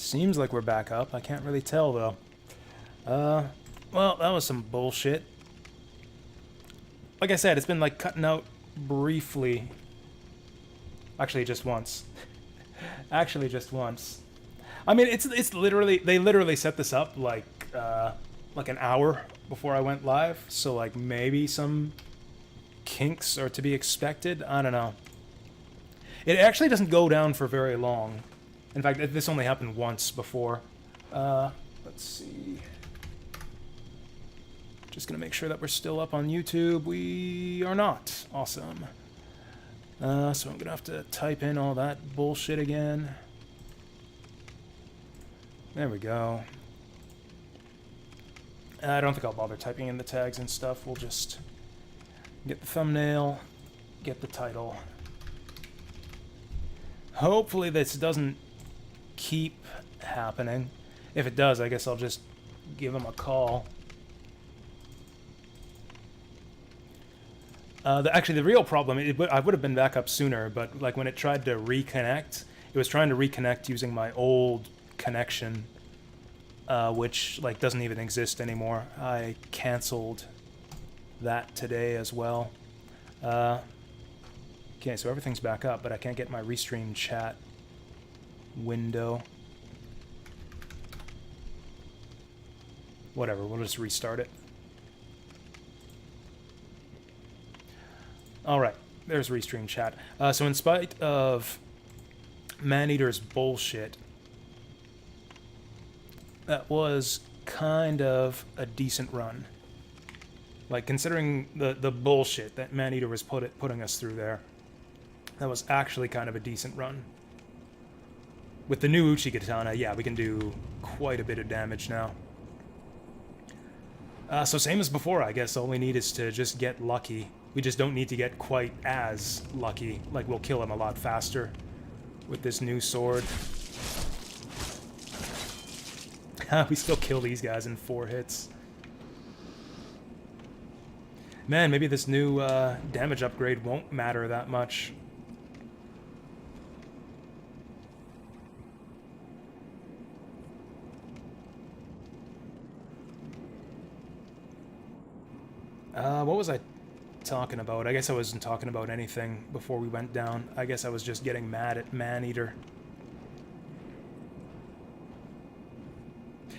Seems like we're back up. I can't really tell, though. Well, that was some bullshit. Like I said, it's been, like, cutting out briefly. Actually, just once. Actually, just once. I mean, it's literally... They literally set this up, like an hour before I went live. So, like, maybe some kinks are to be expected. I don't know. It actually doesn't go down for very long. In fact, this only happened once before. Let's see. Just gonna make sure that we're still up on YouTube. We are not. Awesome. So I'm gonna have to type in all that bullshit again. There we go. I don't think I'll bother typing in the tags and stuff. We'll just get the thumbnail, get the title. Hopefully this doesn't keep happening. If it does, I guess I'll just give him a call. Actually, the real problem, I would have been back up sooner, but like when it tried to reconnect, it was trying to reconnect using my old connection, which like doesn't even exist anymore. I canceled that today as well. Okay, so everything's back up, but I can't get my Restream chat window. Whatever, we'll just restart it. Alright, there's Restream chat. So in spite of Maneater's bullshit, that was kind of a decent run. Like, considering the bullshit that Maneater was putting us through there, that was actually kind of a decent run. With the new Uchigatana, yeah, we can do quite a bit of damage now. So same as before, I guess. All we need is to just get lucky. We just don't need to get quite as lucky. Like, we'll kill him a lot faster with this new sword. We still kill these guys in 4 hits. Man, maybe this new damage upgrade won't matter that much. What was I talking about? I guess I wasn't talking about anything before we went down. I guess I was just getting mad at Maneater.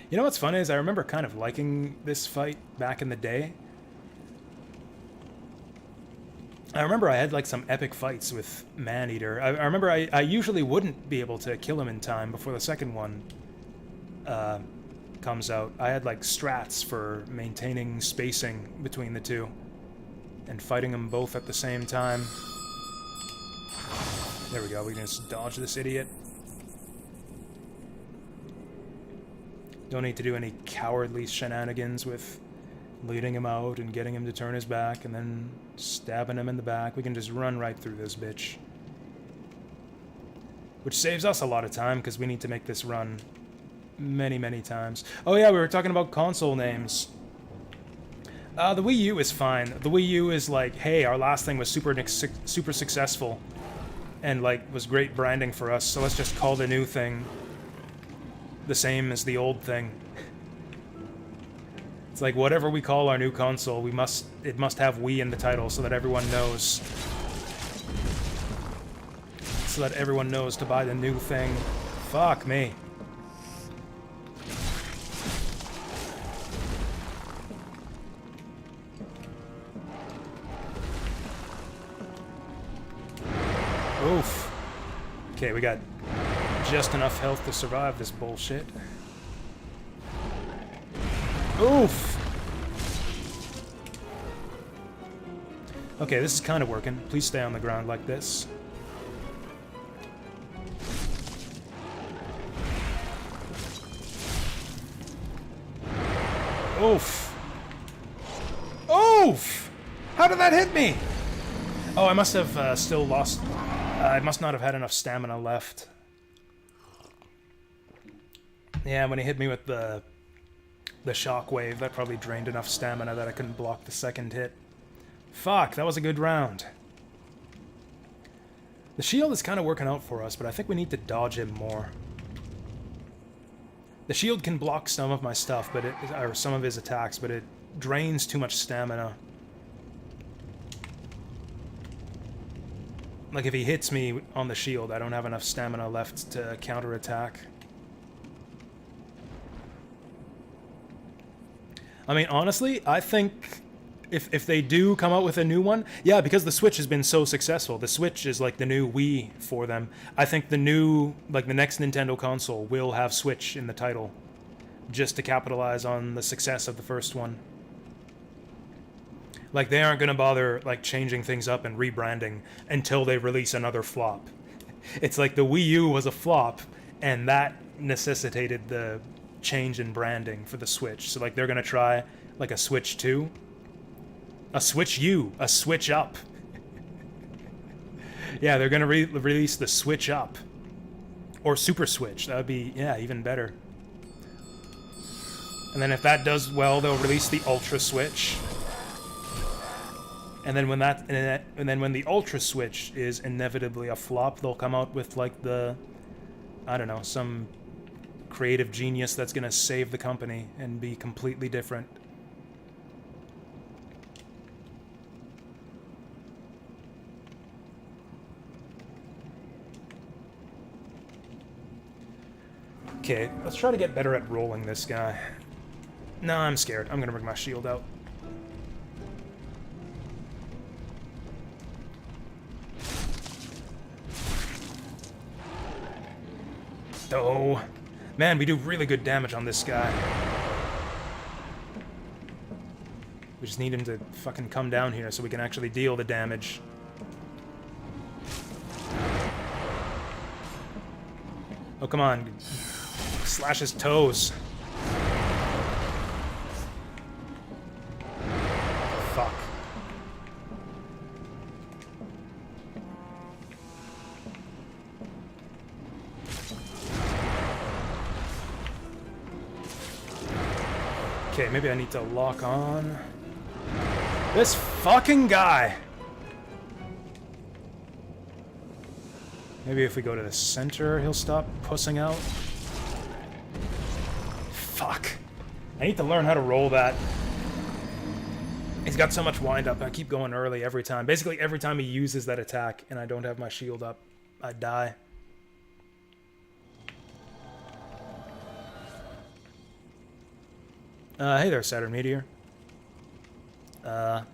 You know what's funny is I remember kind of liking this fight back in the day. I remember I had like some epic fights with Maneater. I remember I usually wouldn't be able to kill him in time before the second one comes out. I had like strats for maintaining spacing between the two and fighting them both at the same time. There we go, we can just dodge this idiot. Don't need to do any cowardly shenanigans with leading him out and getting him to turn his back and then stabbing him in the back. We can just run right through this bitch. Which saves us a lot of time because we need to make this run many, many times. Oh yeah, we were talking about console names. The Wii U is fine. The Wii U is like, hey, our last thing was super successful and like was great branding for us, so let's just call the new thing the same as the old thing. It's like whatever we call our new console, it must have Wii in the title so that everyone knows. So that everyone knows to buy the new thing. Fuck me. Oof. Okay, we got just enough health to survive this bullshit. Oof! Okay, this is kind of working. Please stay on the ground like this. Oof! Oof! How did that hit me? Oh, I must have still lost... I must not have had enough stamina left. Yeah, when he hit me with the shockwave, that probably drained enough stamina that I couldn't block the second hit. Fuck, that was a good round. The shield is kind of working out for us, but I think we need to dodge him more. The shield can block some of my stuff, but or some of his attacks, but it drains too much stamina. Like if he hits me on the shield, I don't have enough stamina left to counterattack. I mean, honestly, I think if they do come out with a new one, yeah, because the Switch has been so successful. The Switch is like the new Wii for them. I think the next Nintendo console will have Switch in the title, just to capitalize on the success of the first one. Like, they aren't going to bother, like, changing things up and rebranding until they release another flop. It's like the Wii U was a flop, and that necessitated the change in branding for the Switch. So, like, they're going to try, like, a Switch 2. A Switch U. A Switch Up. Yeah, they're going to release the Switch Up. Or Super Switch. That would be, yeah, even better. And then if that does well, they'll release the Ultra Switch. And then when when the Ultra Switch is inevitably a flop, they'll come out with like I don't know, some creative genius that's gonna save the company and be completely different. Okay, let's try to get better at rolling this guy. No, I'm scared. I'm gonna bring my shield out. Oh, man, we do really good damage on this guy. We just need him to fucking come down here so we can actually deal the damage. Oh, come on. Slash his toes. Fuck. Okay, maybe I need to lock on this fucking guy. Maybe if we go to the center, he'll stop pussing out. Fuck. I need to learn how to roll that. He's got so much wind up. I keep going early every time. Basically, every time he uses that attack and I don't have my shield up, I die. Hey there, Saturn Meteor. Are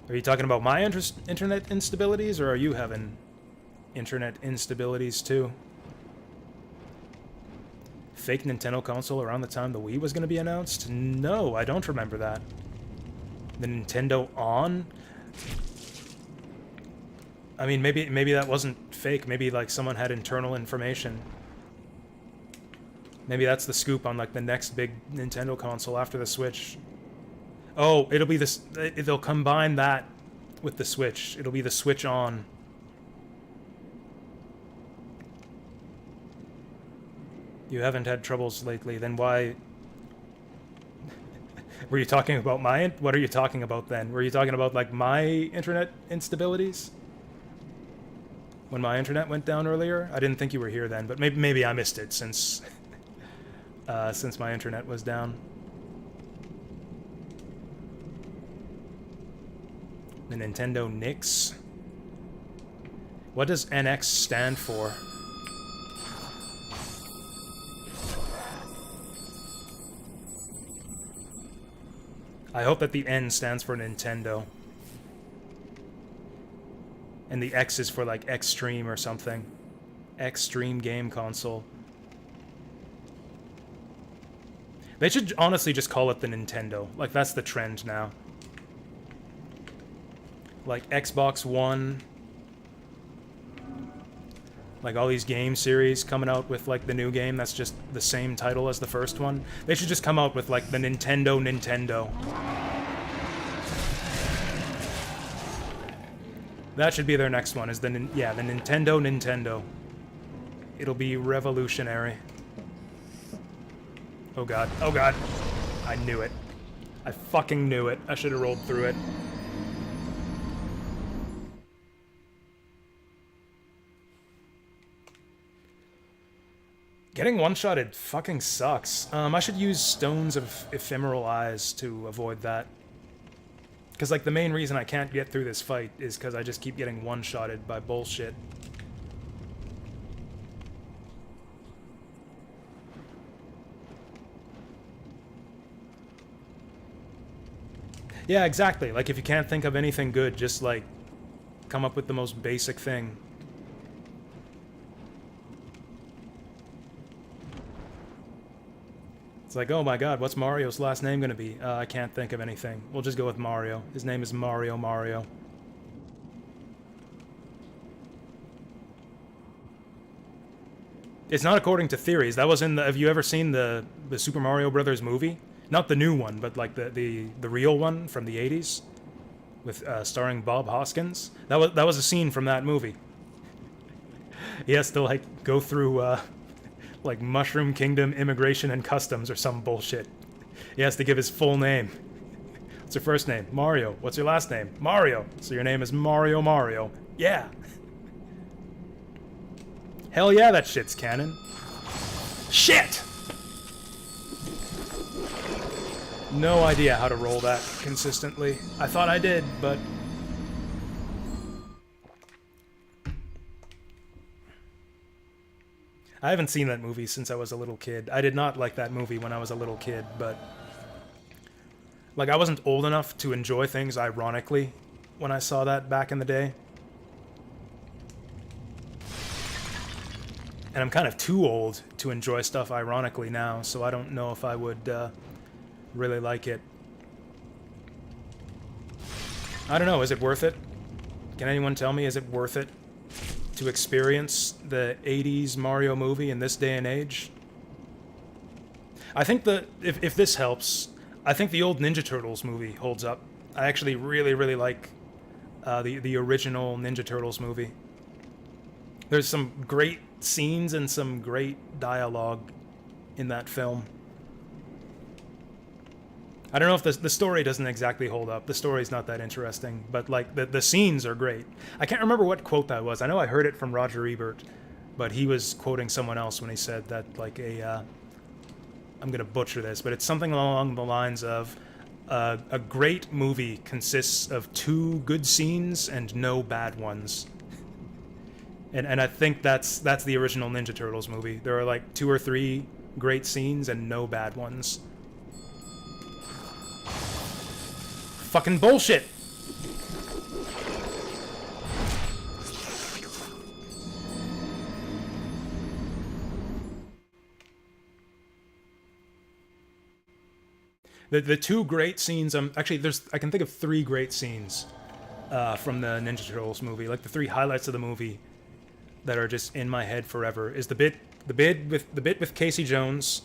you talking about my internet instabilities, or are you having internet instabilities too? Fake Nintendo console around the time the Wii was going to be announced? No, I don't remember that. The Nintendo On? I mean, maybe that wasn't fake. Maybe like someone had internal information. Maybe that's the scoop on like the next big Nintendo console after the Switch. Oh, it'll be this. They'll combine that with the Switch. It'll be the Switch On. You haven't had troubles lately, then why? Were you talking about my? What are you talking about then? Were you talking about like my internet instabilities? When my internet went down earlier? I didn't think you were here then, but maybe I missed it since my internet was down. The Nintendo NX. What does NX stand for? I hope that the N stands for Nintendo. And the X is for like Extreme or something. Extreme Game Console. They should honestly just call it the Nintendo. Like, that's the trend now. Like, Xbox One. Like, all these game series coming out with, like, the new game that's just the same title as the first one. They should just come out with, like, the Nintendo. That should be their next one, is the Nintendo. It'll be revolutionary. Oh god. Oh god. I knew it. I fucking knew it. I should have rolled through it. Getting one-shotted fucking sucks. I should use Stones of Ephemeral Eyes to avoid that. Because, like, the main reason I can't get through this fight is because I just keep getting one-shotted by bullshit. Yeah, exactly. Like, if you can't think of anything good, just, like, come up with the most basic thing. It's like, oh my god, what's Mario's last name gonna be? I can't think of anything. We'll just go with Mario. His name is Mario Mario. It's not according to theories. That was in the... Have you ever seen the Super Mario Brothers movie? Not the new one, but like the real one from the 80s? With starring Bob Hoskins? That was a scene from that movie. He has to like go through like Mushroom Kingdom Immigration and Customs or some bullshit. He has to give his full name. What's your first name? Mario. What's your last name? Mario. So your name is Mario Mario. Yeah. Hell yeah, that shit's canon. Shit! No idea how to roll that consistently. I thought I did, but... I haven't seen that movie since I was a little kid. I did not like that movie when I was a little kid, but... Like, I wasn't old enough to enjoy things ironically when I saw that back in the day. And I'm kind of too old to enjoy stuff ironically now, so I don't know if I would really like it. I don't know, is it worth it? Can anyone tell me, is it worth it to experience the 80s Mario movie in this day and age? I think if this helps, I think the old Ninja Turtles movie holds up. I actually really, really like the original Ninja Turtles movie. There's some great scenes and some great dialogue in that film. I don't know if the story doesn't exactly hold up. The story's not that interesting, but like the scenes are great. I can't remember what quote that was. I know I heard it from Roger Ebert, but he was quoting someone else when he said that like I'm gonna butcher this, but it's something along the lines of a great movie consists of 2 good scenes and no bad ones. And I think that's the original Ninja Turtles movie. There are like 2 or 3 great scenes and no bad ones. Fucking bullshit! The 2 great scenes, actually I can think of 3 great scenes from the Ninja Turtles movie. Like the 3 highlights of the movie that are just in my head forever is the bit with Casey Jones,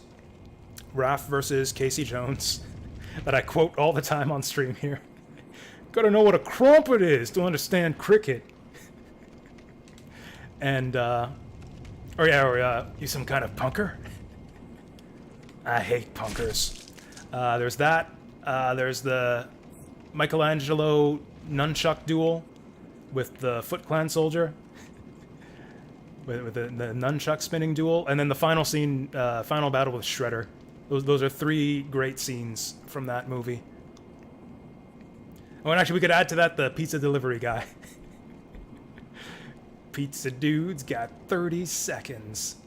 Raph versus Casey Jones, that I quote all the time on stream here. Gotta know what a crumpet is to understand cricket. And you some kind of punker? I hate punkers. There's that. There's the Michelangelo nunchuck duel with the Foot Clan soldier. With the nunchuck spinning duel, and then the final scene, final battle with Shredder. Those are 3 great scenes from that movie. Oh, and actually, we could add to that the pizza delivery guy. Pizza dude's got 30 seconds.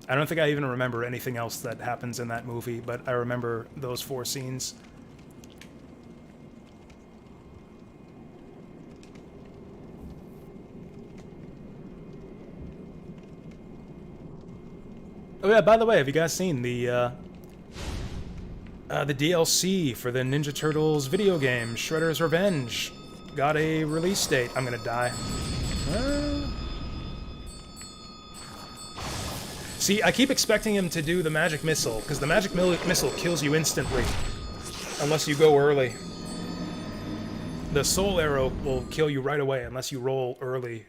I don't think I even remember anything else that happens in that movie, but I remember those 4 scenes. Oh yeah, by the way, have you guys seen the DLC for the Ninja Turtles video game, Shredder's Revenge? Got a release date. I'm gonna die. See, I keep expecting him to do the magic missile, because the magic missile kills you instantly, unless you go early. The soul arrow will kill you right away, unless you roll early.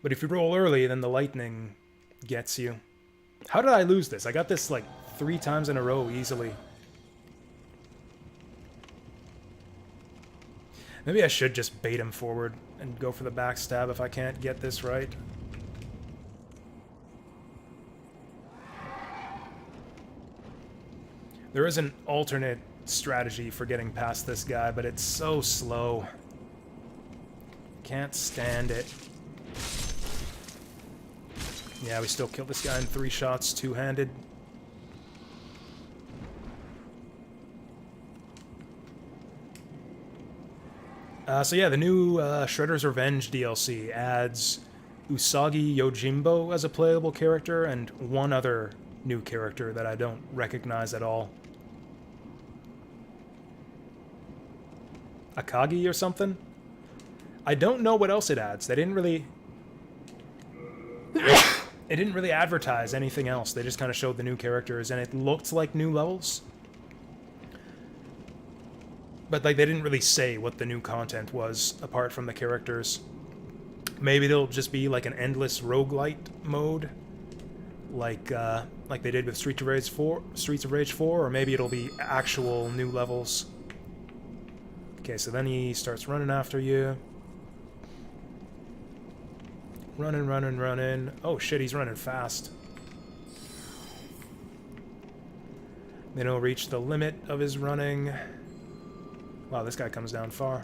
But if you roll early, then the lightning gets you. How did I lose this? I got this like 3 times in a row easily. Maybe I should just bait him forward and go for the backstab if I can't get this right. There is an alternate strategy for getting past this guy, but it's so slow. Can't stand it. Yeah, we still killed this guy in 3 shots, two-handed. So yeah, the new Shredder's Revenge DLC adds Usagi Yojimbo as a playable character, and one other new character that I don't recognize at all. Akagi or something? I don't know what else it adds. They didn't really... It didn't really advertise anything else. They just kind of showed the new characters, and it looked like new levels. But like they didn't really say what the new content was, apart from the characters. Maybe there'll just be like an endless roguelite mode, like they did with Streets of Rage 4, or maybe it'll be actual new levels. Okay, so then he starts running after you. Running, running, running. Oh shit, he's running fast. Then he'll reach the limit of his running. Wow, this guy comes down far.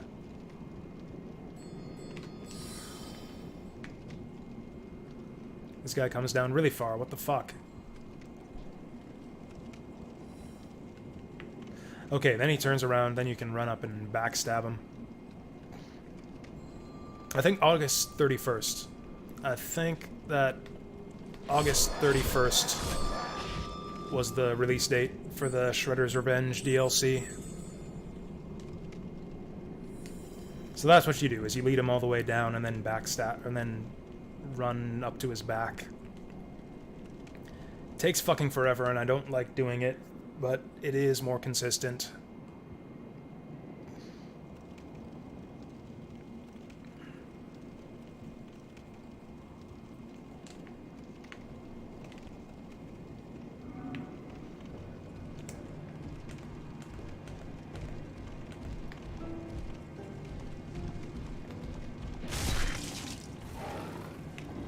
This guy comes down really far. What the fuck? Okay, then he turns around. Then you can run up and backstab him. I think August 31st. I think that August 31st was the release date for the Shredder's Revenge DLC. So that's what you do, is you lead him all the way down and then backstab, and then run up to his back. It takes fucking forever, and I don't like doing it, but it is more consistent.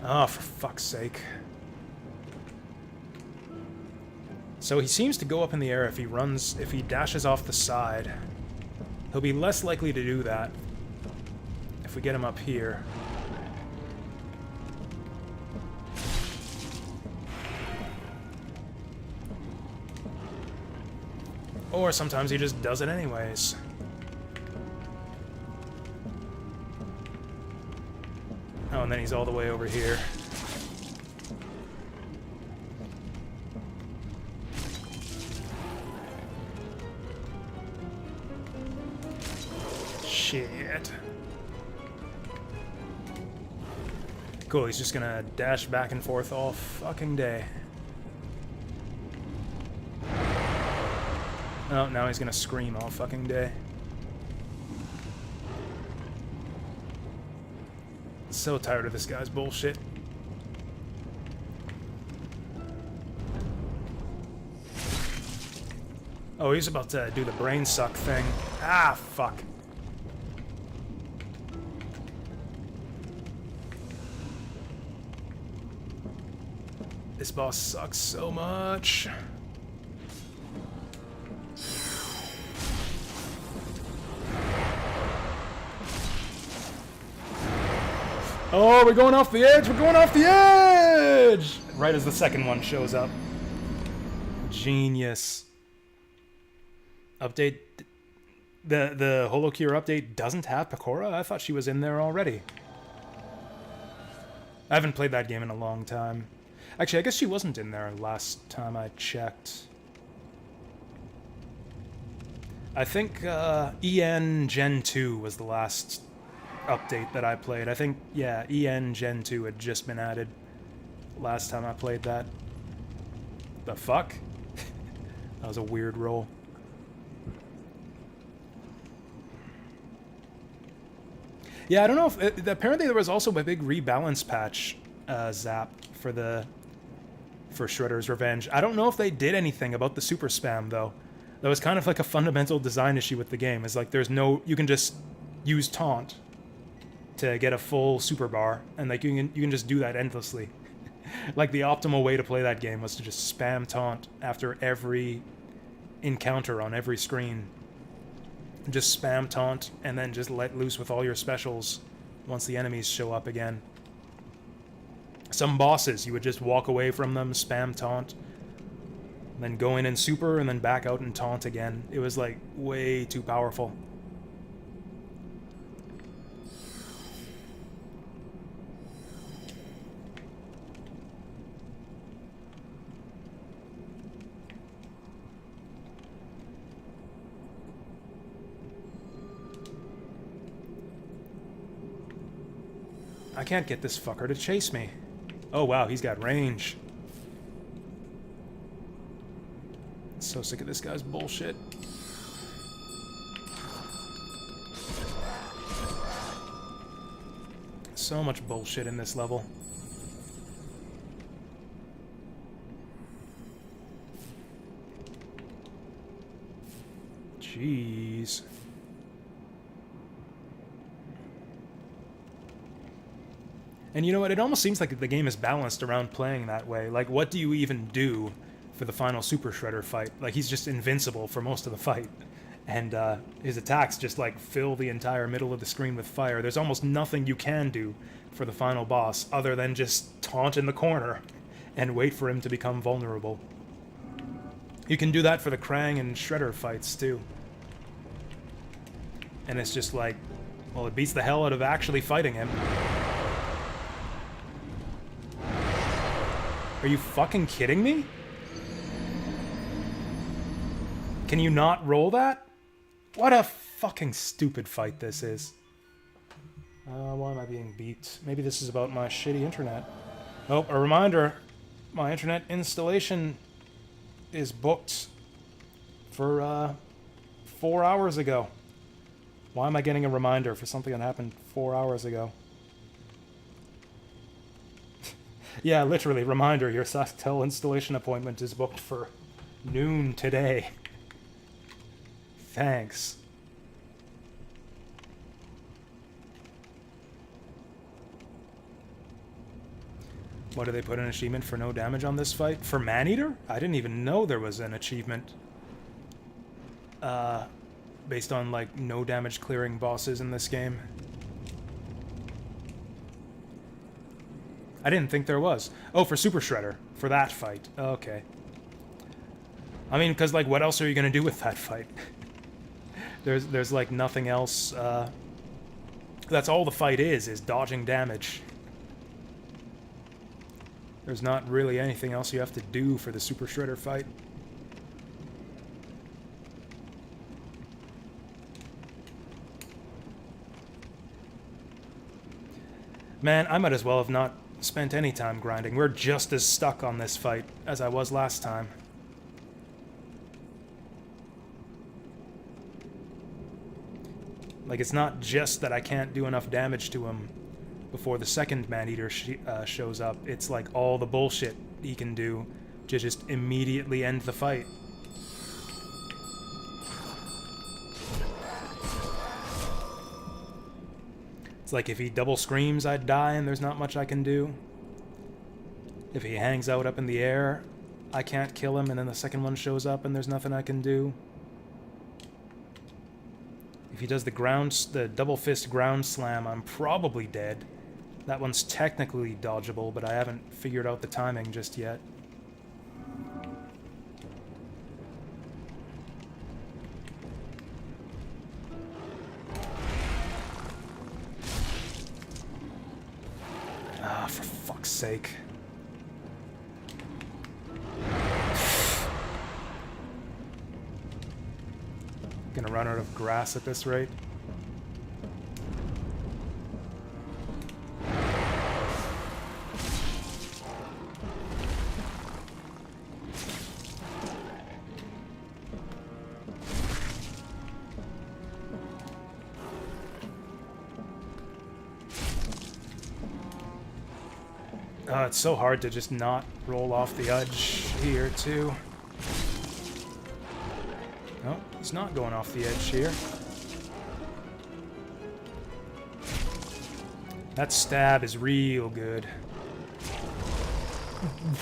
Oh, for fuck's sake. So he seems to go up in the air if he dashes off the side. He'll be less likely to do that if we get him up here. Or sometimes he just does it anyways. Oh, and then he's all the way over here. Shit. Cool, he's just gonna dash back and forth all fucking day. Oh, now he's gonna scream all fucking day. So tired of this guy's bullshit. Oh, he's about to do the brain suck thing. Ah, fuck. This boss sucks so much. Oh, we're going off the edge! We're going off the edge! Right as the second one shows up. Genius. Update. The HoloCure update doesn't have Pecora? I thought she was in there already. I haven't played that game in a long time. Actually, I guess she wasn't in there last time I checked. I think EN Gen 2 was the last update that I played. I think, yeah, EN Gen 2 had just been added last time I played that. The fuck? That was a weird roll. Yeah, I don't know if... apparently there was also a big rebalance patch, Zap, for Shredder's Revenge. I don't know if they did anything about the super spam, though. That was kind of like a fundamental design issue with the game. Is like there's no... You can just use taunt to get a full super bar, and like you can just do that endlessly. Like the optimal way to play that game was to just spam taunt after every encounter on every screen. Just spam taunt, and then just let loose with all your specials once the enemies show up again. Some bosses, you would just walk away from them, spam taunt, then go in and super, and then back out and taunt again. It was, like, way too powerful. I can't get this fucker to chase me. Oh wow, he's got range. So sick of this guy's bullshit. So much bullshit in this level. Jeez. And you know what? It almost seems like the game is balanced around playing that way. Like, what do you even do for the final Super Shredder fight? Like, he's just invincible for most of the fight. And his attacks just, like, fill the entire middle of the screen with fire. There's almost nothing you can do for the final boss other than just taunt in the corner and wait for him to become vulnerable. You can do that for the Krang and Shredder fights, too. And it's just like, well, it beats the hell out of actually fighting him. Are you fucking kidding me? Can you not roll that? What a fucking stupid fight this is. Why am I being beat? Maybe this is about my shitty internet. Oh, a reminder. My internet installation is booked for 4 hours ago. Why am I getting a reminder for something that happened 4 hours ago? Yeah, literally, reminder, your Softel installation appointment is booked for noon today. Thanks. What, do they put an achievement for no damage on this fight? For Maneater? I didn't even know there was an achievement. Based on, like, no damage clearing bosses in this game. I didn't think there was. Oh, for Super Shredder. For that fight. Okay. I mean, because, like, what else are you going to do with that fight? There's like, nothing else. That's all the fight is dodging damage. There's not really anything else you have to do for the Super Shredder fight. Man, I might as well have not spent any time grinding. We're just as stuck on this fight as I was last time. Like, it's not just that I can't do enough damage to him before the second Maneater shows up. It's like all the bullshit he can do to just immediately end the fight. It's like if he double screams, I'd die and there's not much I can do. If he hangs out up in the air, I can't kill him and then the second one shows up and there's nothing I can do. If he does the double fist ground slam, I'm probably dead. That one's technically dodgeable, but I haven't figured out the timing just yet. Ah, for fuck's sake. Gonna run out of grass at this rate. It's so hard to just not roll off the edge here, too. No, he's not going off the edge here. That stab is real good.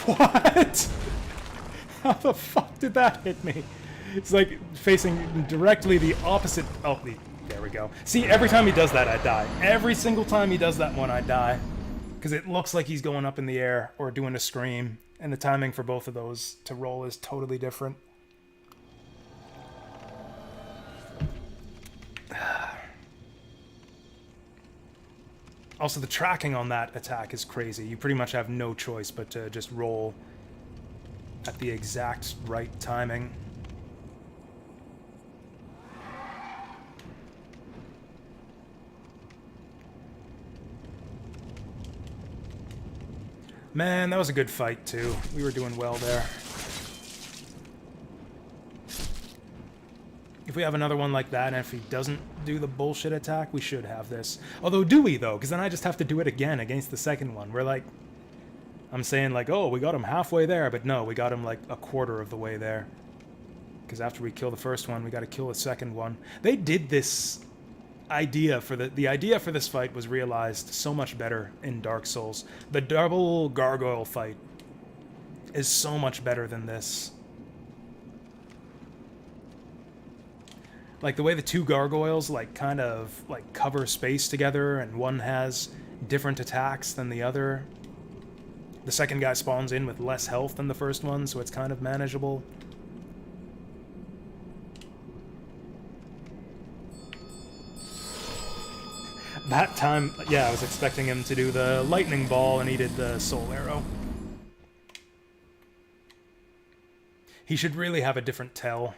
What? How the fuck did that hit me? It's like facing directly the opposite. Oh, there we go. See, every time he does that, I die. Every single time he does that one, I die. Because it looks like he's going up in the air or doing a scream. And the timing for both of those to roll is totally different. Also, the tracking on that attack is crazy. You pretty much have no choice but to just roll at the exact right timing. Man, that was a good fight, too. We were doing well there. If we have another one like that, and if he doesn't do the bullshit attack, we should have this. Although, do we, though? Because then I just have to do it again against the second one. We're like... I'm saying, like, oh, we got him halfway there, but no, we got him, like, a quarter of the way there. Because after we kill the first one, we got to kill the second one. They did this idea for the idea for this fight was realized so much better in Dark Souls. The double gargoyle fight is so much better than this. Like, the way the two gargoyles, like, kind of, like, cover space together, and one has different attacks than the other. The second guy spawns in with less health than the first one, so it's kind of manageable. That time, yeah, I was expecting him to do the lightning ball, and he did the soul arrow. He should really have a different tell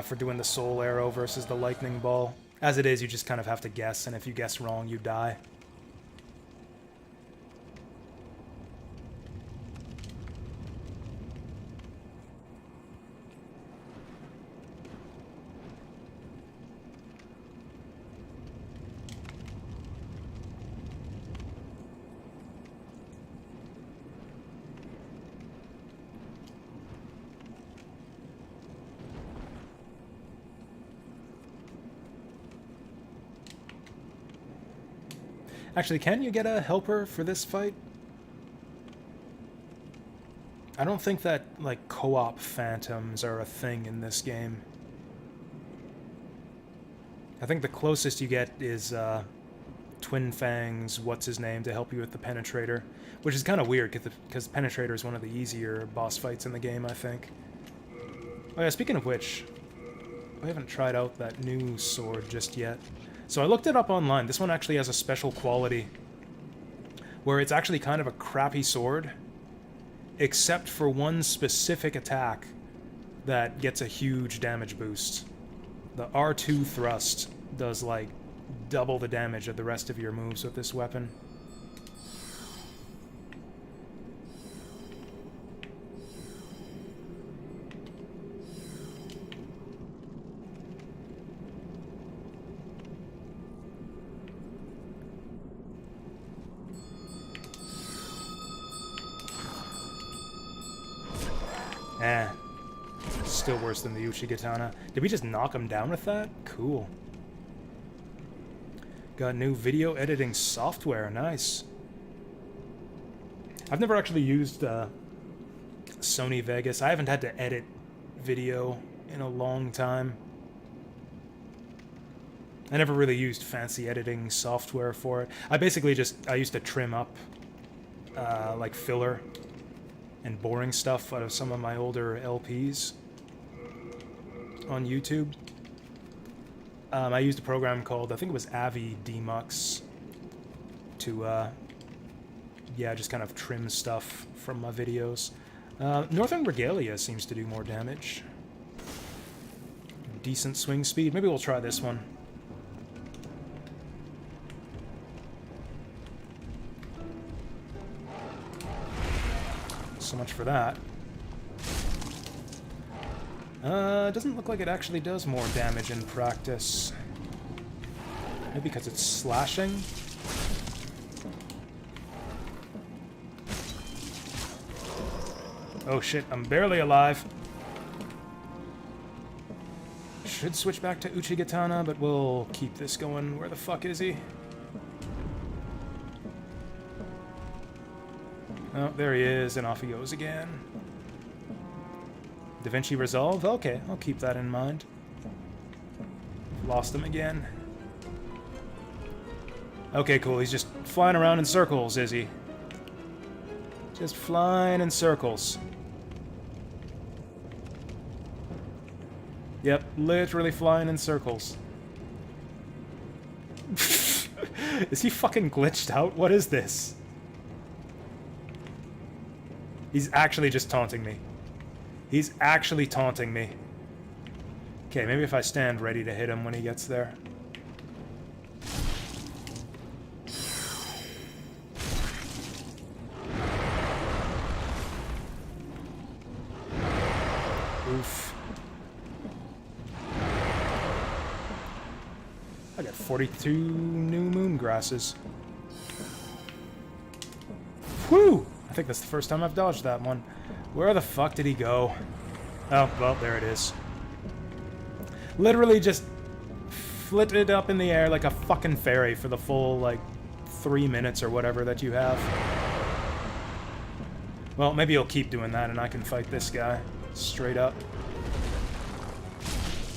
for doing the soul arrow versus the lightning ball. As it is, you just kind of have to guess, and if you guess wrong, you die. Actually, can you get a helper for this fight? I don't think that, like, co-op phantoms are a thing in this game. I think the closest you get is Twin Fang's what's-his-name to help you with the Penetrator, which is kind of weird because Penetrator is one of the easier boss fights in the game, I think. Oh yeah, speaking of which, I haven't tried out that new sword just yet. So I looked it up online. This one actually has a special quality where it's actually kind of a crappy sword, except for one specific attack that gets a huge damage boost. The R2 thrust does like double the damage of the rest of your moves with this weapon. Eh. Still worse than the Uchigatana. Did we just knock him down with that? Cool. Got new video editing software. Nice. I've never actually used Sony Vegas. I haven't had to edit video in a long time. I never really used fancy editing software for it. I basically I used to trim up like filler and boring stuff out of some of my older LPs on YouTube. I used a program called, I think it was Avi Demux, to, yeah, just kind of trim stuff from my videos. Northern Regalia seems to do more damage. Decent swing speed. Maybe we'll try this one. So much for that. Doesn't look like it actually does more damage in practice. Maybe because it's slashing? Oh shit, I'm barely alive. Should switch back to Uchigatana, but we'll keep this going. Where the fuck is he? Oh, there he is, and off he goes again. Da Vinci Resolve? Okay, I'll keep that in mind. Lost him again. Okay, cool. He's just flying around in circles, is he? Just flying in circles. Yep, literally flying in circles. Is he fucking glitched out? What is this? He's actually just taunting me. He's actually taunting me. Okay, maybe if I stand ready to hit him when he gets there. Oof. I got 42 new moon grasses. Whew! I think that's the first time I've dodged that one. Where the fuck did he go? Oh, well, there it is. Literally just flitted up in the air like a fucking fairy for the full, like, 3 minutes or whatever that you have. Well, maybe he'll keep doing that and I can fight this guy straight up.